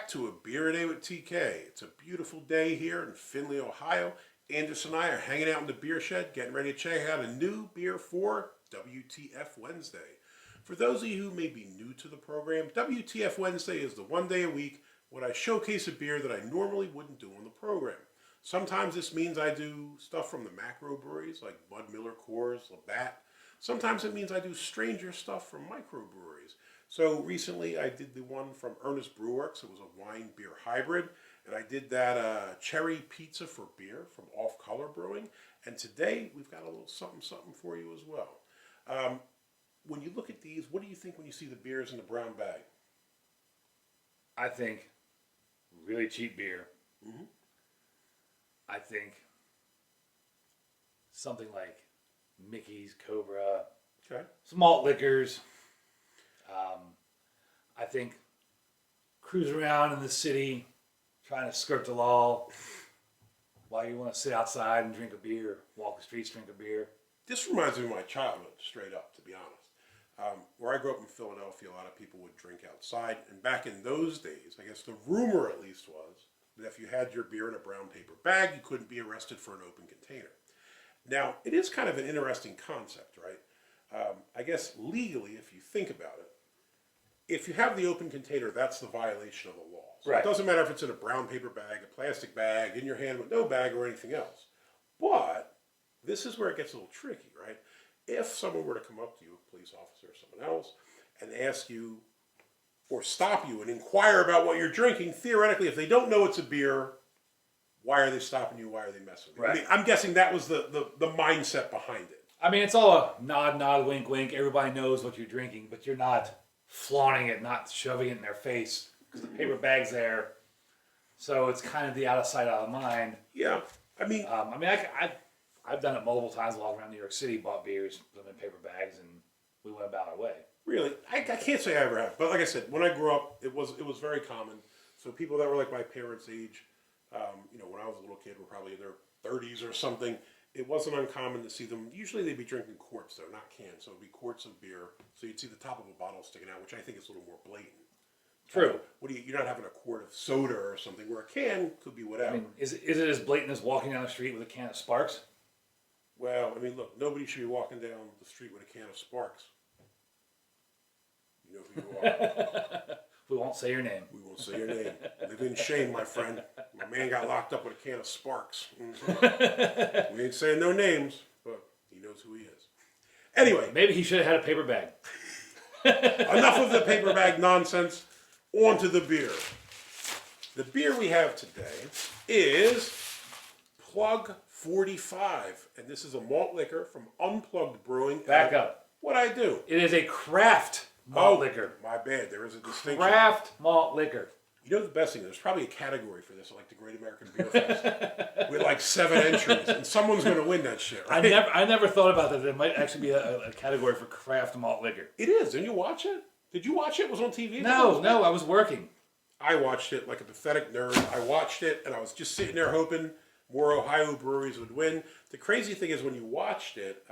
back to A Beer a Day with TK. It's a beautiful day here in Findlay, Ohio. Anders and I are hanging out in the beer shed, getting ready to check out a new beer for WTF Wednesday. For those of you who may be new to the program, WTF Wednesday is the one day a week when I showcase a beer that I normally wouldn't do on the program. Sometimes this means I do stuff from the macro breweries like Bud Miller Coors, Labatt. Sometimes it means I do stranger stuff from microbreweries. So recently I did the one from Ernest Brewworks. It was a wine beer hybrid. And I did that cherry pizza for beer from Off Color Brewing. And today we've got a little something for you as well. When you look at these, what do you think when you see the beers in the brown bag? I think really cheap beer. Mm-hmm. I think something like Mickey's, Cobra, Okay. some malt liquors. I think cruise around in the city, trying to skirt the law while you want to sit outside and drink a beer, walk the streets, drink a beer. This reminds me of my childhood, straight up, to be honest. Where I grew up in Philadelphia, a lot of people would drink outside. And back in those days, I guess the rumor at least was that if you had your beer in a brown paper bag, you couldn't be arrested for an open container. Now, it is kind of an interesting concept, right? I guess legally, if you think about it, if you have the open container, that's the violation of the law. So Right. It doesn't matter if it's in a brown paper bag, a plastic bag, in your hand with no bag or anything else. But this is where it gets a little tricky, right? If someone were to come up to you, a police officer or someone else, and ask you or stop you and inquire about what you're drinking, theoretically, if they don't know it's a beer, why are they stopping you? Why are they messing with you? Right. I mean, I'm guessing that was the mindset behind it. I mean, it's all a nod, wink, wink. Everybody knows what you're drinking, but you're not flaunting it, not shoving it in their face because the paper bag's there. So it's kind of the out of sight, out of mind. Yeah, I mean, I've done it multiple times, walking around New York City, bought beers, put them in paper bags, and we went about our way. really, I can't say I ever have. But like I said, when I grew up, it was very common. So people that were like my parents' age, when I was a little kid, were probably in their 30s or something. It wasn't uncommon to see them. Usually they'd be drinking quarts, though, not cans. So it'd be quarts of beer. So you'd see the top of a bottle sticking out, which I think is a little more blatant. True. You're not having a quart of soda or something, where a can could be whatever. I mean, is it as blatant as walking down the street with a can of Sparks? Well, I mean, look, nobody should be walking down the street with a can of Sparks. You know who you are. We won't say your name. We won't say your name. Live in shame, my friend. My man got locked up with a can of Sparks. Mm-hmm. We ain't saying no names, but he knows who he is. Anyway. Maybe he should have had a paper bag. Enough of the paper bag nonsense. On to the beer. The beer we have today is Plug 45. And this is a malt liquor from Unplugged Brewing. Back up. What'd I do? It is a craft malt liquor. My bad. There is a distinction. Craft malt liquor. You know the best thing? There's probably a category for this, like the Great American Beer Fest, with like 7 entries, and someone's going to win that shit, right? I never thought about that. There might actually be a category for craft malt liquor. It is. Didn't you watch it? Did you watch it? It was on TV? No, I was working. I watched it like a pathetic nerd. I watched it, and I was just sitting there hoping more Ohio breweries would win. The crazy thing is when you watched it,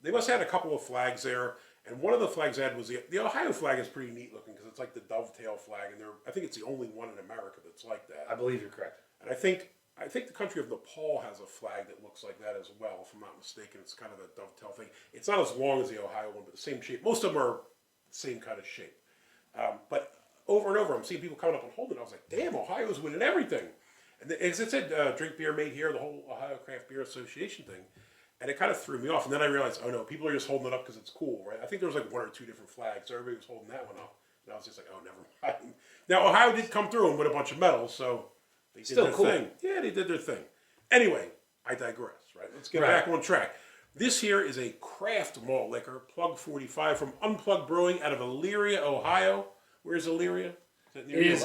they must have had a couple of flags there. And one of the flags had was the Ohio flag is pretty neat looking because it's like the dovetail flag, and I think it's the only one in America that's like that. I believe you're correct. And I think the country of Nepal has a flag that looks like that as well, if I'm not mistaken. It's kind of a dovetail thing. It's not as long as the Ohio one, but the same shape. Most of them are the same kind of shape. But over and over, I'm seeing people coming up and holding it. I was like, damn, Ohio's winning everything. And as it said, drink beer made here, the whole Ohio Craft Beer Association thing. And it kind of threw me off. And then I realized, oh no, people are just holding it up because it's cool, right? I think there was like 1 or 2 different flags. So everybody was holding that one up. And I was just like, oh, never mind. Now, Ohio did come through and win a bunch of medals, so they did their thing. Yeah, they did their thing. Anyway, I digress, right? Let's get back on track. This here is a craft malt liquor, Plug 45, from Unplugged Brewing out of Elyria, Ohio. Where's Elyria? It is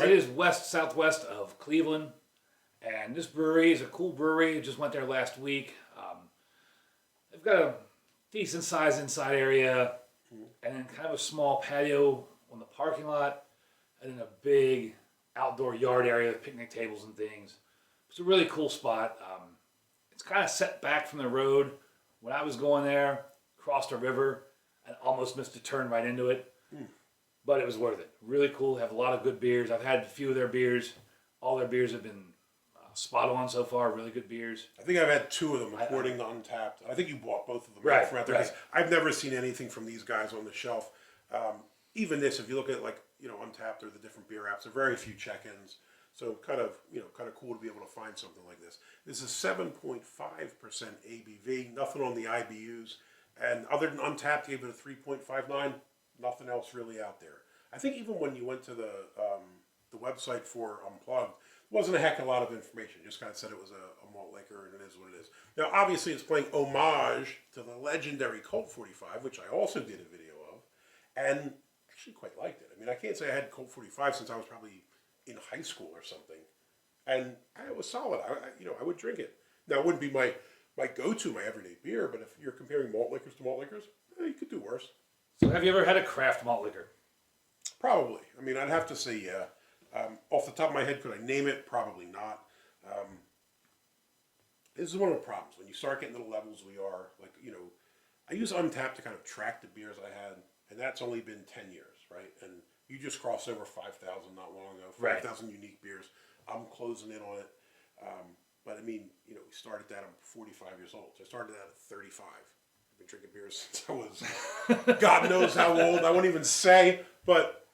southwest of Cleveland. And this brewery is a cool brewery. Just went there last week. They've got a decent sized inside area and then kind of a small patio on the parking lot and then a big outdoor yard area with picnic tables and things. It's a really cool spot. It's kind of set back from the road. When I was going there, crossed a river and almost missed a turn right into it. but it was worth it. Really cool. Have a lot of good beers. I've had a few of their beers. All their beers have been spot on so far. Really good beers. I think I've had two of them, according to Untapped. I think you bought both of them Right, from out there. 'Cause I've never seen anything from these guys on the shelf. Even this, if you look at Untapped or the different beer apps, there are very few check-ins. So kind of cool to be able to find something like this. This is 7.5% ABV, nothing on the IBUs, and other than Untapped gave it a 3.59. Nothing else really out there. I think even when you went to the website for Unplugged, there wasn't a heck of a lot of information. It just kind of said it was a malt liquor and it is what it is. Now, obviously, it's playing homage to the legendary Colt 45, which I also did a video of, and actually quite liked it. I mean, I can't say I had Colt 45 since I was probably in high school or something, and it was solid. I would drink it. Now, it wouldn't be my go-to, my everyday beer, but if you're comparing malt liquors to malt liquors, you could do worse. So have you ever had a craft malt liquor? Probably. I mean, I'd have to say yeah. Off the top of my head, could I name it? Probably not. This is one of the problems. When you start getting to the levels we are, I use Untapped to kind of track the beers I had, and that's only been 10 years, right? And you just crossed over 5,000 not long ago, 5,000 unique beers. I'm closing in on it. But I mean, we started that, I'm 45 years old. So I started that at 35. I've been drinking beers since I was God knows how old. I won't even say, but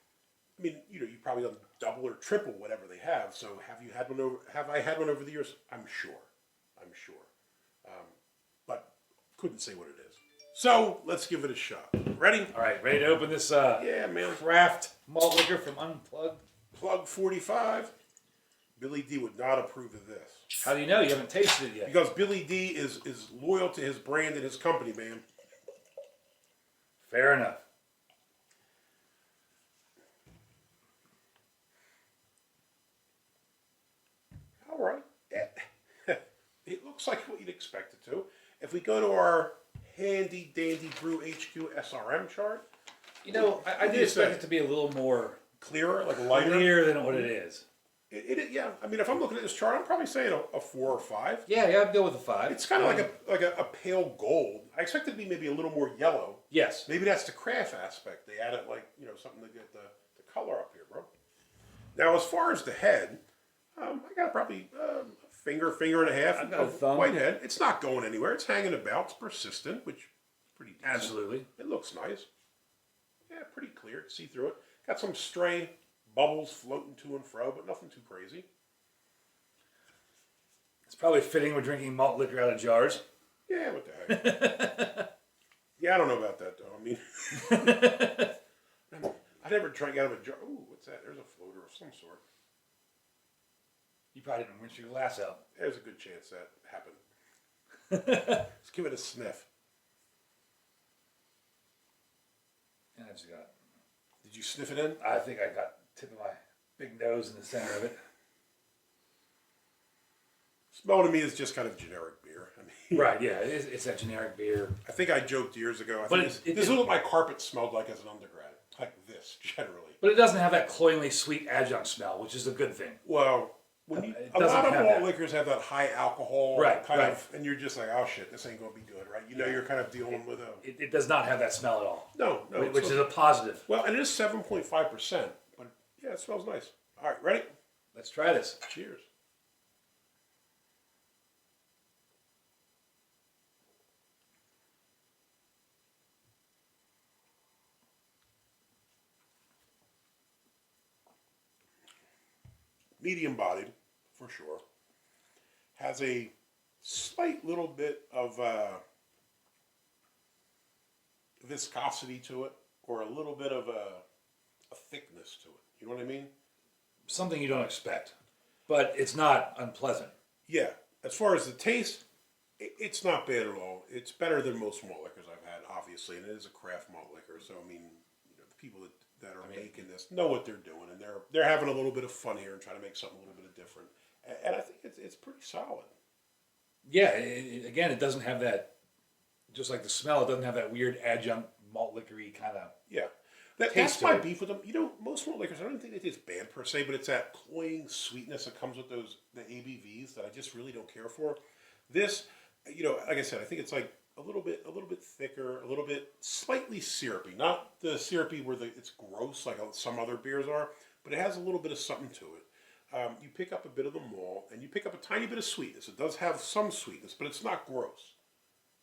I mean, you probably done double or triple whatever they have. So have I had one over the years? I'm sure. But couldn't say what it is. So let's give it a shot. Ready? All right, ready to open this Yeah, man. craft malt liquor from Unplugged? Plug 45. Billy D would not approve of this. How do you know? You haven't tasted it yet. Because Billy D is loyal to his brand and his company, man. Fair enough. All right. It looks like what you'd expect it to. If we go to our handy dandy Brew HQ SRM chart, I did expect it to be a little more clearer, like lighter. clear than what it is. Yeah. I mean, if I'm looking at this chart, I'm probably saying a 4 or 5. Yeah, I'd go with a 5. It's kind of like a pale gold. I expect it to be maybe a little more yellow. Yes. Maybe that's the craft aspect. They added something to get the color up here, bro. Now, as far as the head, I got probably a finger and a half I've got a of thumb. white head. It's not going anywhere. It's hanging about. It's persistent, which is pretty decent. Absolutely. It looks nice. Yeah, pretty clear. See through it. Got some stray bubbles floating to and fro, but nothing too crazy. It's probably fitting we're drinking malt liquor out of jars. Yeah, what the heck? Yeah, I don't know about that, though. I mean, I never drank out of a jar. Ooh, what's that? There's a floater of some sort. You probably didn't rinse your glass out. There's a good chance that happened. Let's give it a sniff. And I just got... Did you sniff it in? I think I got tip of my big nose in the center of it. Smell to me is just kind of generic beer. I mean, Right, yeah, it's that generic beer. I think I joked years ago. But This is what my carpet smelled like as an undergrad. Like this, generally. But it doesn't have that cloyingly sweet adjunct smell, which is a good thing. Well, It a doesn't lot of have malt that. liquors have that high alcohol Right, kind right. of, and you're just like, oh shit, this ain't gonna be good, right? You're kind of dealing with a It does not have that smell at all. no, Which is a positive. well, and it is 7.5%, but yeah, it smells nice. All right, ready? Let's try this. Cheers. Medium bodied, for sure. Has a slight little bit of viscosity to it, or a little bit of a thickness to it. You know what I mean? Something you don't expect. But it's not unpleasant. Yeah. As far as the taste, it's not bad at all. It's better than most malt liquors I've had, obviously, and it is a craft malt liquor. So I mean, the people that are making this know what they're doing, and they're having a little bit of fun here and trying to make something a little bit different. And I think it's pretty solid. Yeah, again, it doesn't have that, just like the smell, it doesn't have that weird adjunct malt liquor-y kind of... Yeah. Taste That's to my it. beef with them. Most malt liquors, I don't think they taste bad per se, but it's that cloying sweetness that comes with the ABVs that I just really don't care for. This, like I said, I think it's like a little bit thicker, a little bit slightly syrupy. Not the syrupy where it's gross like some other beers are, but it has a little bit of something to it. You pick up a bit of the malt, and you pick up a tiny bit of sweetness. It does have some sweetness, but it's not gross.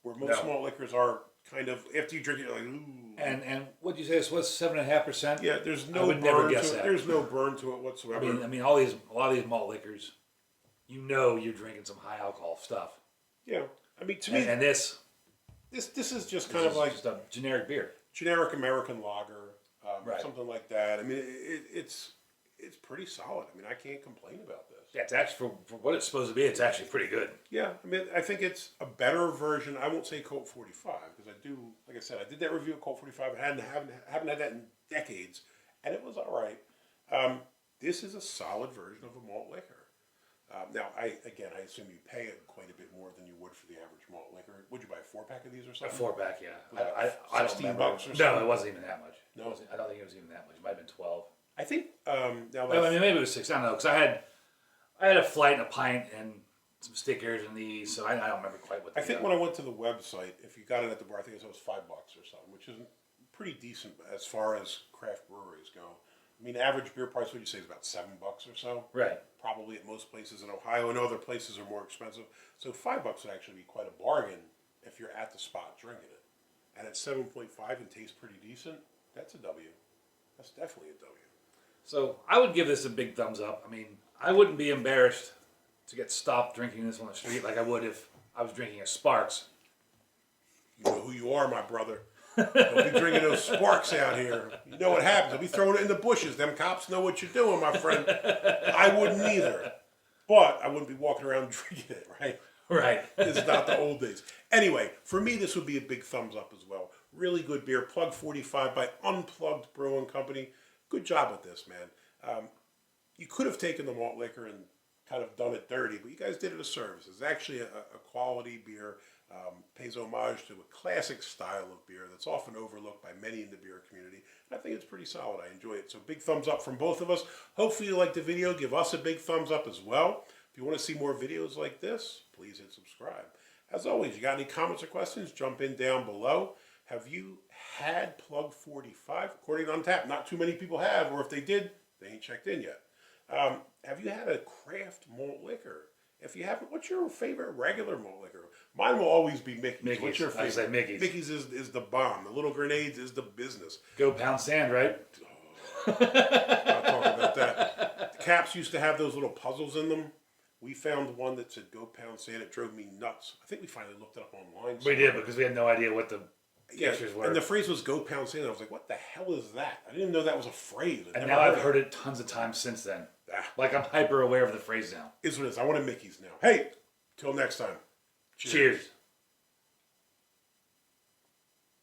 Where most malt liquors are kind of, after you drink it, you're like, ooh. And what did you say this was, 7.5%? Yeah, there's no I would burn never to guess it. that. There's no burn to it whatsoever. I mean, a lot of these malt liquors, you know, you're drinking some high alcohol stuff. Yeah, I mean, to me, And this is just kind of like just a generic beer, generic American lager, right. something like that. I mean, it's pretty solid. I mean, I can't complain about this. Yeah, it's actually for what it's supposed to be. It's actually pretty good. Yeah, I mean, I think it's a better version. I won't say Colt 45 because I do, like I said, I did that review of Colt 45. I haven't had that in decades, and it was all right. This is a solid version of a malt liquor. Now, I assume you pay it quite a bit more than you would for the average malt liquor. Would you buy a 4-pack of these or something? A 4-pack, yeah. I don't remember. $16 or something? No, it wasn't even that much. No, I don't think it was even that much. It might have been 12. I think now. Well, I mean, maybe it was 6. I don't know because I had a flight and a pint and some stickers and these, so I don't remember quite what. I think when I went to the website, if you got it at the bar, I think it was $5 or something, which is pretty decent as far as craft breweries go. I mean, average beer price, would you say, is about $7 or so? Right. Probably at most places in Ohio. And other places are more expensive. So $5 would actually be quite a bargain if you're at the spot drinking it. And at 7.5 and tastes pretty decent, that's a W. That's definitely a W. So I would give this a big thumbs up. I mean, I wouldn't be embarrassed to get stopped drinking this on the street like I would if I was drinking a Sparks. You know who you are, my brother. Don't be drinking those Sparks out here. You know what happens. They'll be throwing it in the bushes. Them cops know what you're doing, my friend. I wouldn't either. But I wouldn't be walking around drinking it, right? Right. It's not the old days. Anyway, for me, this would be a big thumbs up as well. Really good beer. Plug 45 by Unplugged Brewing Company. Good job with this, man. You could have taken the malt liquor and kind of done it dirty, but you guys did it a service. It's actually a quality beer. Pays homage to a classic style of beer that's often overlooked by many in the beer community. I think it's pretty solid. I enjoy it. So big thumbs up from both of us. Hopefully you liked the video. Give us a big thumbs up as well. If you want to see more videos like this, please hit subscribe. As always, you got any comments or questions, jump in down below. Have you had Plug 45? According to Untapped, not too many people have, or if they did, they ain't checked in yet. Have you had a craft malt liquor? If you haven't, what's your favorite regular malt liquor? Mine will always be Mickey's. What's your favorite? I say Mickey's. Mickey's is the bomb. The little grenades is the business. Go pound sand, right? Oh, not talking about that. The caps used to have those little puzzles in them. We found one that said "Go pound sand." It drove me nuts. I think we finally looked it up online. We did because we had no idea what the pictures were. And the phrase was "Go pound sand." I was like, "What the hell is that?" I didn't even know that was a phrase. And now I've heard it tons of times since then. Like I'm hyper aware of the phrase now. Is what it is. I want a Mickey's now. Hey, till next time. Cheers.